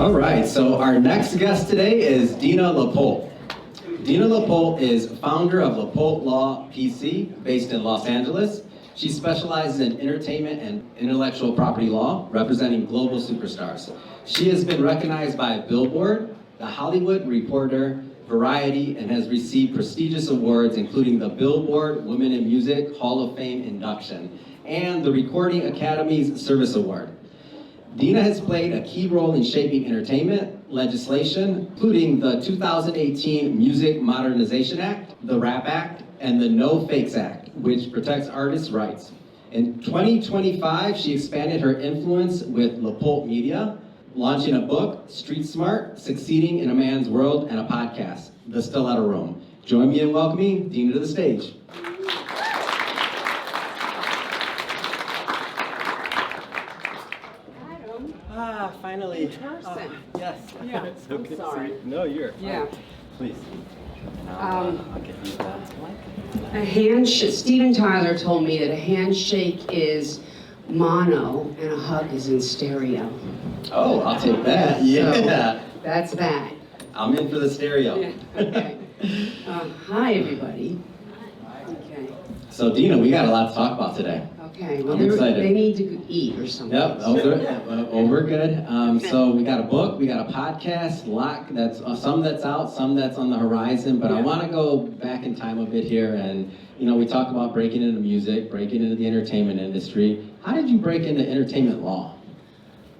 All right, so our next guest today is Dina LaPolt. Dina LaPolt is founder of LaPolt Law PC, based in Los Angeles. She specializes in entertainment and intellectual property law, representing global superstars. She has been recognized by Billboard, The Hollywood Reporter, Variety, and has received prestigious awards, including the Billboard Women in Music Hall of Fame induction and the Recording Academy's Service Award. Dina has played a key role in shaping entertainment legislation, including the 2018 Music Modernization Act, the RAP Act, and the No Fakes Act, which protects artists' rights. In 2025, she expanded her influence with LaPolt Media, launching a book, Street Smart, Succeeding in a Man's World, and a podcast, The Stiletto Room. Join me in welcoming Dina to the stage. Finally. In person. Yes. Yeah, So I'm good sorry. to see you. No, you're Yeah. Please. I'll get you that. A handshake. Steven Tyler told me that a handshake is mono and a hug is in stereo. Oh, I'll take that. Yeah. So, that's that. I'm in for the stereo. Yeah. Okay. Hi, everybody. Okay. So, Dina, we got a lot to talk about today. Okay. Well, I'm excited. they need to eat or something. Yep, we're good. So we got a book, we got a podcast, that's some that's out, some that's on the horizon. But I want to go back in time a bit here, and we talk about breaking into music, breaking into the entertainment industry. How did you break into entertainment law?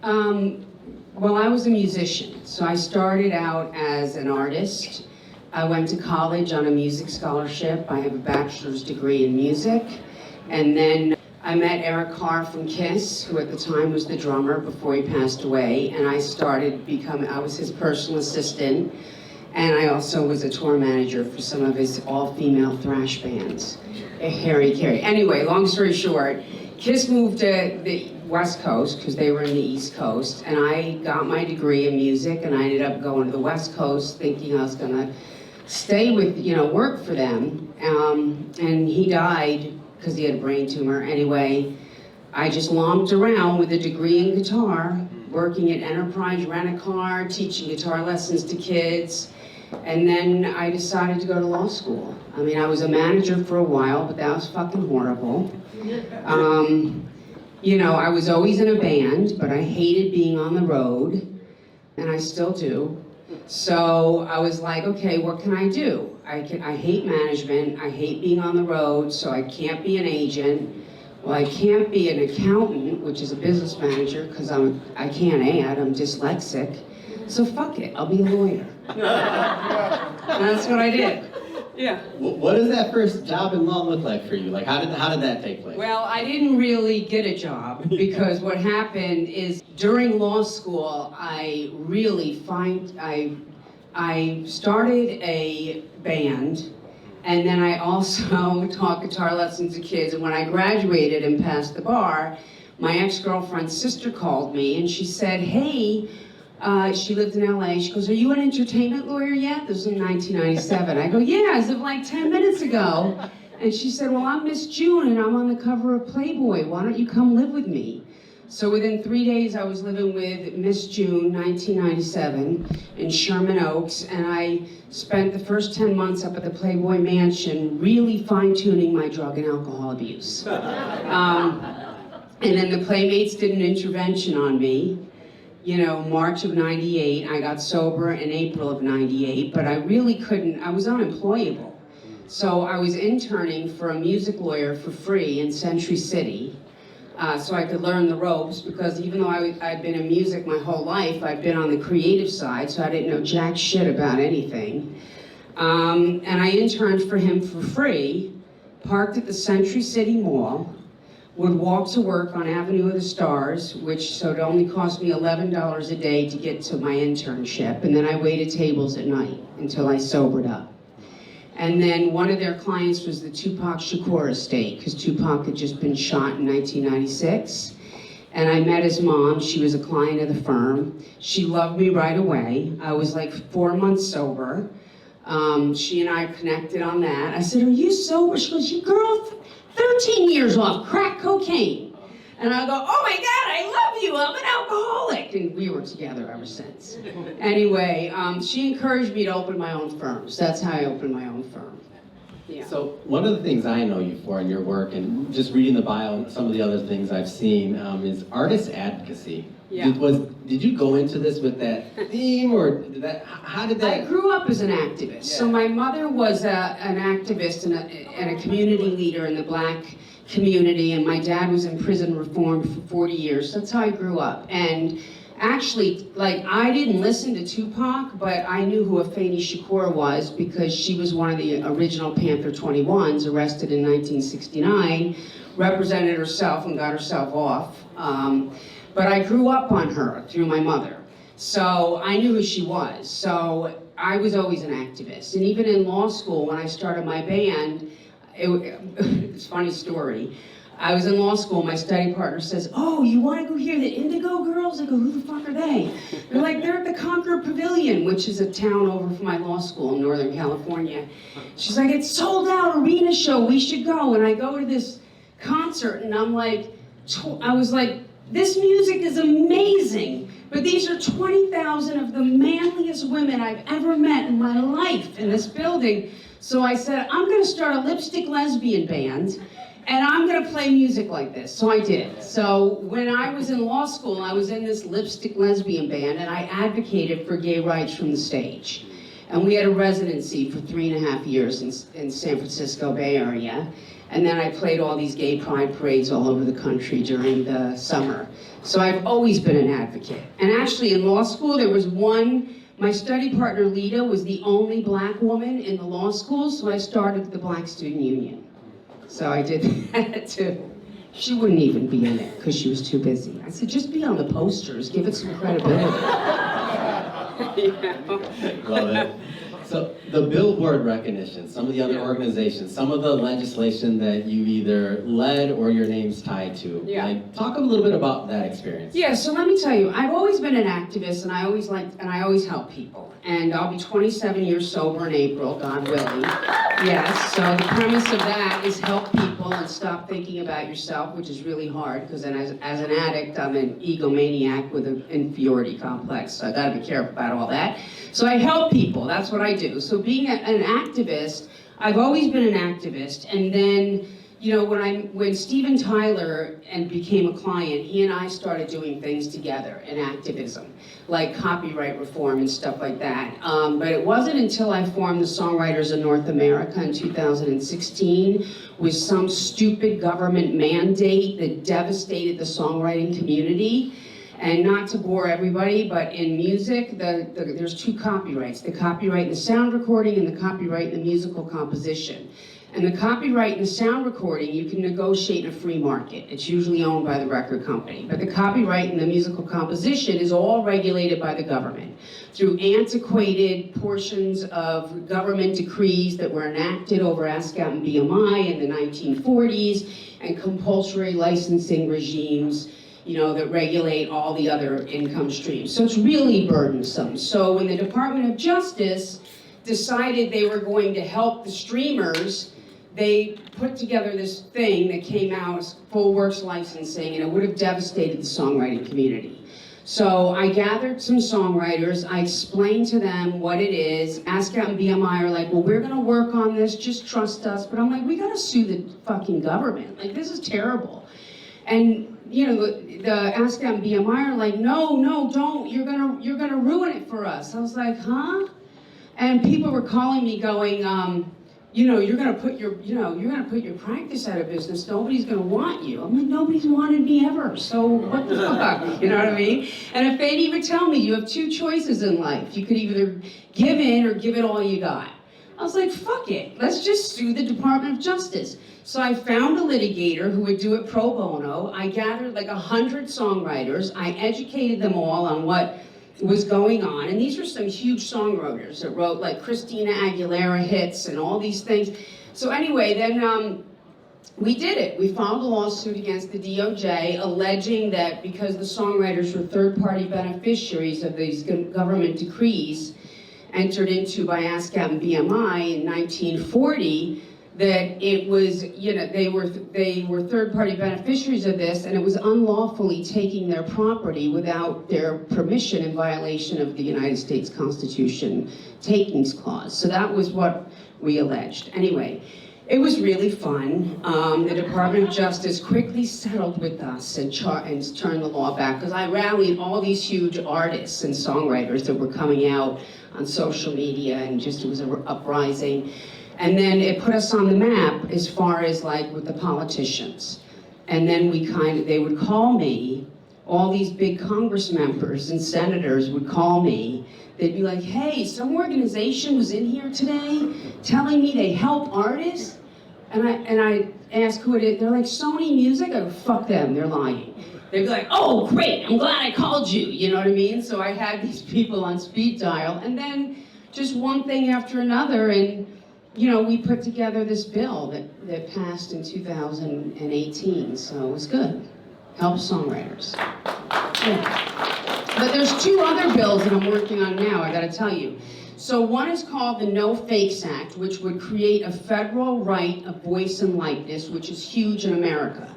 Well, I was a musician, so I started out as an artist. I went to college on a music scholarship. I have a bachelor's degree in music, and then I met Eric Carr from Kiss, who at the time was the drummer before he passed away, and I was his personal assistant, and I also was a tour manager for some of his all-female thrash bands, Harry Carey. Anyway, long story short, Kiss moved to the West Coast, because they were in the East Coast, and I got my degree in music, and I ended up going to the West Coast thinking I was gonna stay with, work for them, and he died because he had a brain tumor. Anyway, I just lomped around with a degree in guitar, working at Enterprise Rent-A-Car, teaching guitar lessons to kids, and then I decided to go to law school. I mean, I was a manager for a while, but that was fucking horrible. I was always in a band, but I hated being on the road, and I still do. So I was like, okay, what can I do? I hate management, I hate being on the road, so I can't be an agent. Well, I can't be an accountant, which is a business manager, because I can't add, I'm dyslexic. So fuck it, I'll be a lawyer. And that's what I did. Yeah. What does that first job in law look like for you? Like, how did that take place? Well, I didn't really get a job, because what happened is during law school, I started a band, and then I also taught guitar lessons to kids. And when I graduated and passed the bar, my ex-girlfriend's sister called me, and she said, hey, she lived in LA. She goes, are you an entertainment lawyer yet? This was in 1997. I go, yeah, as of like 10 minutes ago. And she said, well, I'm Miss June, and I'm on the cover of Playboy. Why don't you come live with me? So within 3 days, I was living with Miss June, 1997, in Sherman Oaks, and I spent the first 10 months up at the Playboy Mansion really fine-tuning my drug and alcohol abuse. And then the Playmates did an intervention on me. March of 98, I got sober in April of 98, but I really couldn't, I was unemployable. So I was interning for a music lawyer for free in Century City, so I could learn the ropes, because even though I'd been in music my whole life, I'd been on the creative side, so I didn't know jack shit about anything. And I interned for him for free, parked at the Century City Mall, would walk to work on Avenue of the Stars, so it only cost me $11 a day to get to my internship, and then I waited tables at night until I sobered up. And then one of their clients was the Tupac Shakur estate, because Tupac had just been shot in 1996. And I met his mom. She was a client of the firm. She loved me right away. I was like 4 months sober. She and I connected on that. I said, are you sober? She goes, you girl, 13 years off crack cocaine. And I go, oh my God, I love you, I'm an alcoholic. And we were together ever since. Anyway, she encouraged me to open my own firms. That's how I opened my own firm. Yeah. So one of the things I know you for in your work, and just reading the bio and some of the other things I've seen, is artist advocacy. Yeah. Did you go into this with that theme, or how did that? I grew up as an activist. Yeah. So my mother was an activist and a community leader in the Black community, and my dad was in prison reform for 40 years. That's how I grew up. And actually, like, I didn't listen to Tupac, but I knew who Afeni Shakur was because she was one of the original Panther 21s, arrested in 1969, represented herself and got herself off. But I grew up on her through my mother. So I knew who she was. So I was always an activist. And even in law school, when I started my band, it's a funny story. I was in law school, my study partner says, oh, you want to go hear the Indigo Girls? I go, who the fuck are they? They're like, they're at the Concord Pavilion, which is a town over from my law school in Northern California. She's like, it's sold out arena show, we should go. And I go to this concert and I'm like, I was like, this music is amazing, but these are 20,000 of the manliest women I've ever met in my life in this building. So I said, I'm gonna start a lipstick lesbian band, and I'm gonna play music like this. So I did. So when I was in law school, I was in this lipstick lesbian band, and I advocated for gay rights from the stage. And we had a residency for 3.5 years in San Francisco Bay Area. And then I played all these gay pride parades all over the country during the summer. So I've always been an advocate. And actually in law school, there was my study partner Lita was the only Black woman in the law school, so I started the Black Student Union. So I did that too. She wouldn't even be in it because she was too busy. I said, just be on the posters, give it some credibility. You know? Love it. So the Billboard recognition, some of the other organizations, some of the legislation that you either led or your name's tied to. Yeah. Like, talk a little bit about that experience. Yeah, so let me tell you, I've always been an activist and I always help people. And I'll be 27 years sober in April, God willing. Yes, so the premise of that is help people and stop thinking about yourself, which is really hard because then as an addict, I'm an egomaniac with an inferiority complex, so I gotta be careful about all that. So I help people, that's what I do. So being an activist, I've always been an activist, and then, you know, when Steven Tyler became a client, he and I started doing things together in activism, like copyright reform and stuff like that. But it wasn't until I formed the Songwriters of North America in 2016 with some stupid government mandate that devastated the songwriting community. And not to bore everybody, but in music, there's two copyrights, the copyright in the sound recording and the copyright in the musical composition. And the copyright in the sound recording, you can negotiate in a free market. It's usually owned by the record company. But the copyright in the musical composition is all regulated by the government through antiquated portions of government decrees that were enacted over ASCAP and BMI in the 1940s and compulsory licensing regimes, you know, that regulate all the other income streams. So it's really burdensome. So when the Department of Justice decided they were going to help the streamers, they put together this thing that came out as full works licensing, and it would have devastated the songwriting community. So I gathered some songwriters, I explained to them what it is. ASCAP and BMI are like, well, we're gonna work on this, just trust us. But I'm like, we gotta sue the fucking government. Like, this is terrible. And you know, the ASCAP and BMI are like, no, don't, you're gonna ruin it for us. I was like, huh? And people were calling me going, you know, you're gonna put your practice out of business, nobody's gonna want you. I'm like, nobody's wanted me ever, so what the fuck, you know what I mean? And if Fanny would tell me, you have two choices in life. You could either give in or give it all you got. I was like, fuck it, let's just sue the Department of Justice. So I found a litigator who would do it pro bono. I gathered like 100 songwriters. I educated them all on what was going on. And these were some huge songwriters that wrote like Christina Aguilera hits and all these things. So anyway, then we did it. We filed a lawsuit against the DOJ alleging that because the songwriters were third-party beneficiaries of these government decrees entered into by ASCAP and BMI in 1940, that it was, they were third-party beneficiaries of this, and it was unlawfully taking their property without their permission in violation of the United States Constitution takings clause. So that was what we alleged. Anyway, it was really fun. The Department of Justice quickly settled with us and turned the law back, because I rallied all these huge artists and songwriters that were coming out on social media, and just it was an uprising. And then it put us on the map as far as like with the politicians. And then they would call me, all these big Congress members and senators would call me. They'd be like, hey, some organization was in here today telling me they help artists. And I ask who it is. They're like, Sony Music? I go, fuck them, they're lying. They'd be like, oh, great, I'm glad I called you. You know what I mean? So I had these people on speed dial. And then just one thing after another. And we put together this bill that passed in 2018, so it was good. Helps songwriters. Yeah. But there's two other bills that I'm working on now, I gotta tell you. So one is called the No Fakes Act, which would create a federal right of voice and likeness, which is huge in America.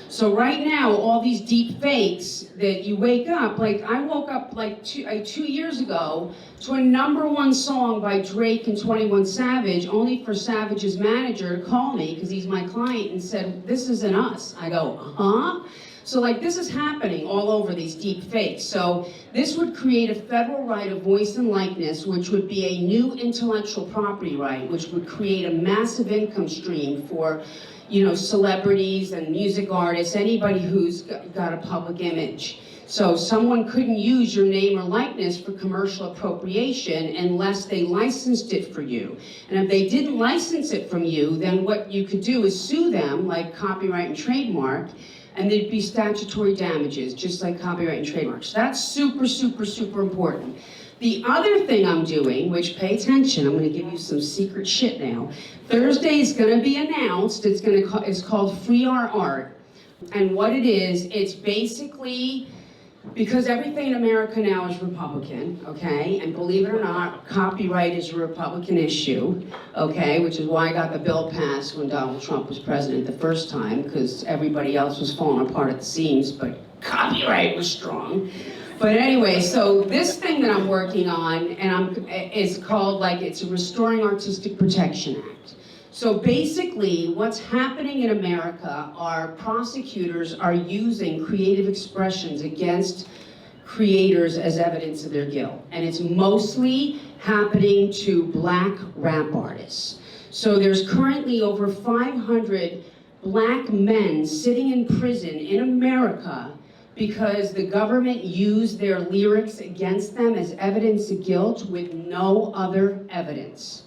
So right now, all these deep fakes that you wake up, like I woke up like 2 years ago to a #1 song by Drake and 21 Savage, only for Savage's manager to call me, because he's my client, and said, this isn't us. I go, huh? So like this is happening all over these deep fakes. So this would create a federal right of voice and likeness, which would be a new intellectual property right, which would create a massive income stream for celebrities and music artists, anybody who's got a public image. So someone couldn't use your name or likeness for commercial appropriation unless they licensed it for you. And if they didn't license it from you, then what you could do is sue them, like copyright and trademark, and there'd be statutory damages, just like copyright and trademark. So that's super, super, super important. The other thing I'm doing, which pay attention, I'm going to give you some secret shit now. Thursday is going to be announced. It's called Free Our Art. And what it is, it's basically, because everything in America now is Republican, okay? And believe it or not, copyright is a Republican issue, okay? Which is why I got the bill passed when Donald Trump was president the first time, because everybody else was falling apart at the seams, but copyright was strong. But anyway, so this thing that I'm working on, is called, it's a Restoring Artistic Protection Act. So basically, what's happening in America are prosecutors are using creative expressions against creators as evidence of their guilt. And it's mostly happening to Black rap artists. So there's currently over 500 Black men sitting in prison in America because the government used their lyrics against them as evidence of guilt with no other evidence.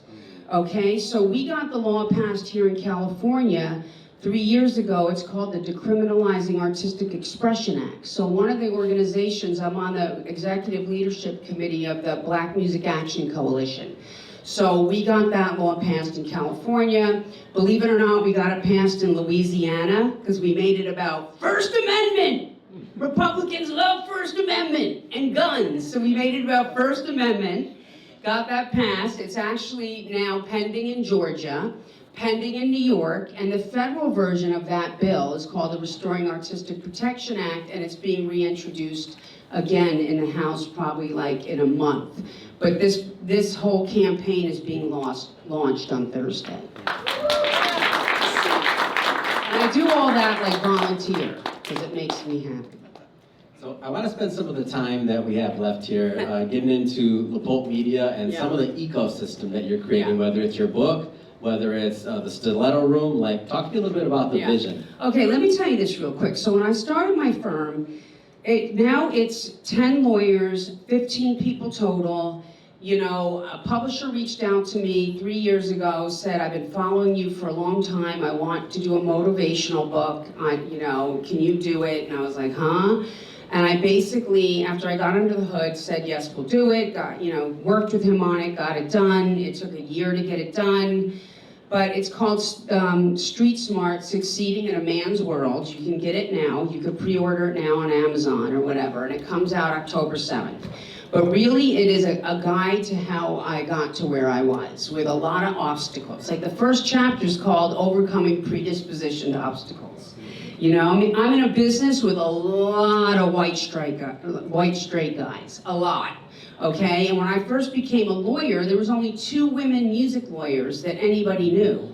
Okay, so we got the law passed here in California 3 years ago. It's called the Decriminalizing Artistic Expression Act. So one of the organizations, I'm on the executive leadership committee of the Black Music Action Coalition. So we got that law passed in California. Believe it or not, we got it passed in Louisiana because we made it about First Amendment. Republicans love First Amendment and guns. So we made it about First Amendment. Got that passed. It's actually now pending in Georgia, pending in New York, and the federal version of that bill is called the Restoring Artistic Protection Act, and it's being reintroduced again in the House probably like in a month. But this whole campaign is being launched on Thursday. And I do all that like volunteer, because it makes me happy. So I want to spend some of the time that we have left here getting into LaPolt Media and some of the ecosystem that you're creating, whether it's your book, whether it's the Stiletto Room. Talk to me a little bit about the vision. Okay, let me tell you this real quick. So when I started my firm, now it's 10 lawyers, 15 people total. A publisher reached out to me 3 years ago, said, I've been following you for a long time. I want to do a motivational book. Can you do it? And I was like, huh? And I basically, after I got under the hood, said, yes, we'll do it. Worked with him on it, got it done. It took a year to get it done. But it's called Street Smart, Succeeding in a Man's World. You can get it now. You can pre-order it now on Amazon or whatever. And it comes out October 7th. But really, it is a guide to how I got to where I was, with a lot of obstacles. Like the first chapter is called Overcoming Predisposition to Obstacles. You know, I mean, I'm in a business with a lot of white straight guys, a lot. Okay, and when I first became a lawyer, there was only 2 women music lawyers that anybody knew.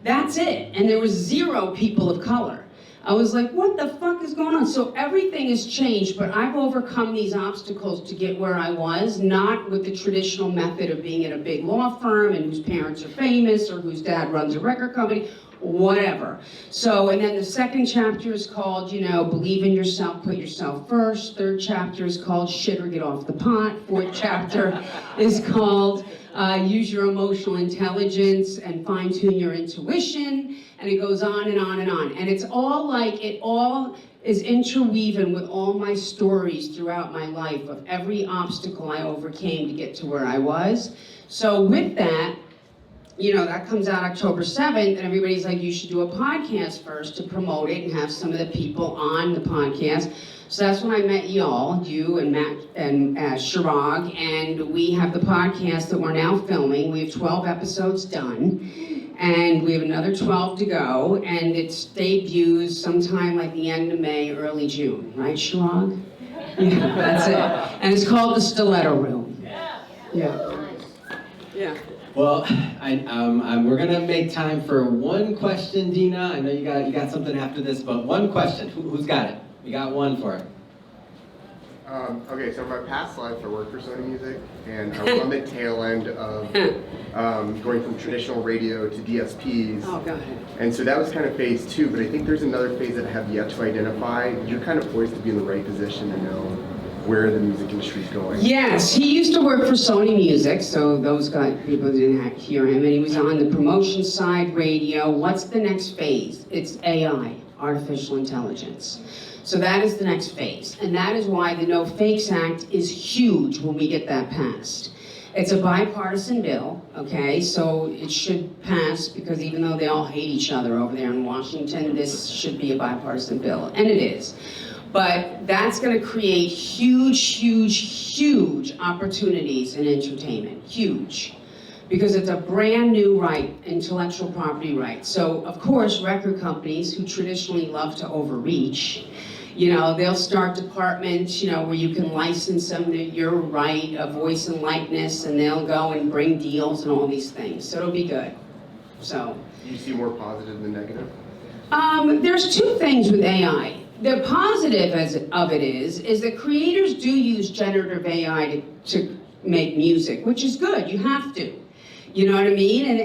That's it, and there was 0 people of color. I was like, what the fuck is going on? So everything has changed, but I've overcome these obstacles to get where I was, not with the traditional method of being in a big law firm and whose parents are famous or whose dad runs a record company, whatever. So, and then the second chapter is called, you know, believe in yourself, put yourself first. Third chapter is called shit or get off the pot. Fourth chapter is called use your emotional intelligence and fine tune your intuition. And it goes on and on and on. And it's all like, it all is interweaving with all my stories throughout my life of every obstacle I overcame to get to where I was. So with that, you know, that comes out October 7th, and everybody's like, you should do a podcast first to promote it and have some of the people on the podcast. So that's when I met y'all, you and Matt and Shirag, and we have the podcast that we're now filming. We have 12 episodes done, and we have another 12 to go, and it debuts sometime like the end of May, early June, right, Shirag? Yeah, that's it. And it's called The Stiletto Room. Yeah. Yeah. Well, we're gonna make time for one question, Dina. I know you got something after this, but one question. Who's got it? We got one for it. Okay, so in my past life, I worked for Sony Music, and I was on the tail end of going from traditional radio to DSPs. Oh, go ahead. And so that was kind of phase 2, but I think there's another phase that I have yet to identify. You're kind of poised to be in the right position to know where the music industry is going. Yes, he used to work for Sony Music, so those guys, people didn't hear him, and he was on the promotion side, radio. What's the next phase? It's AI, artificial intelligence. So that is the next phase, and that is why the No Fakes Act is huge when we get that passed. It's a bipartisan bill, okay, so it should pass, because even though they all hate each other over there in Washington, this should be a bipartisan bill, and it is. But that's going to create huge, huge, huge opportunities in entertainment, huge. Because it's a brand new right, intellectual property right. So, of course, record companies who traditionally love to overreach, you know, they'll start departments, you know, where you can license them to your right of voice and likeness, and they'll go and bring deals and all these things. So it'll be good. So. Do you see more positive than negative? There's 2 things with AI. The positive of it is that creators do use generative AI to make music, which is good. You have to. You know what I mean?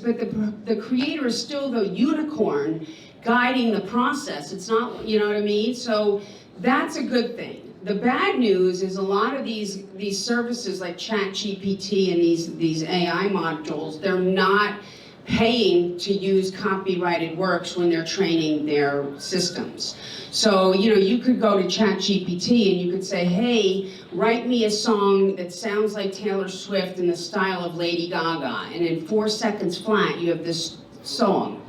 But the creator is still the unicorn guiding the process. It's not, you know what I mean? So that's a good thing. The bad news is a lot of these services like ChatGPT and these AI modules, they're not paying to use copyrighted works when they're training their systems. So, you know, you could go to ChatGPT and you could say, hey, write me a song that sounds like Taylor Swift in the style of Lady Gaga, and in 4 seconds flat, you have this song.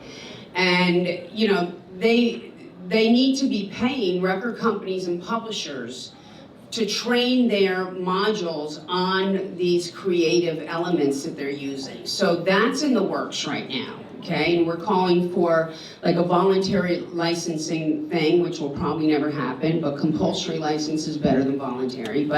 And, you know, they need to be paying record companies and publishers to train their modules on these creative elements that they're using. So that's in the works right now, okay? And we're calling for like a voluntary licensing thing, which will probably never happen, but compulsory license is better than voluntary.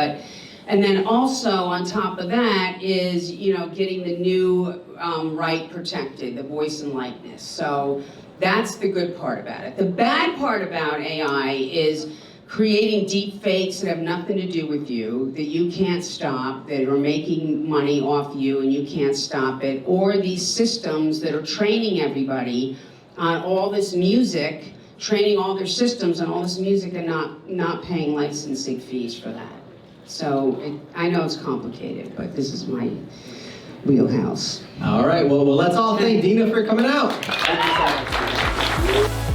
And then also on top of that is, you know, getting the new right protected, the voice and likeness. So that's the good part about it. The bad part about AI is creating deep fakes that have nothing to do with you, that you can't stop, that are making money off you and you can't stop it, or these systems that are training everybody on all this music, training all their systems on all this music and not paying licensing fees for that. So I know it's complicated, but this is my wheelhouse. All right, well, let's all thank Dina for coming out. Thank you so much.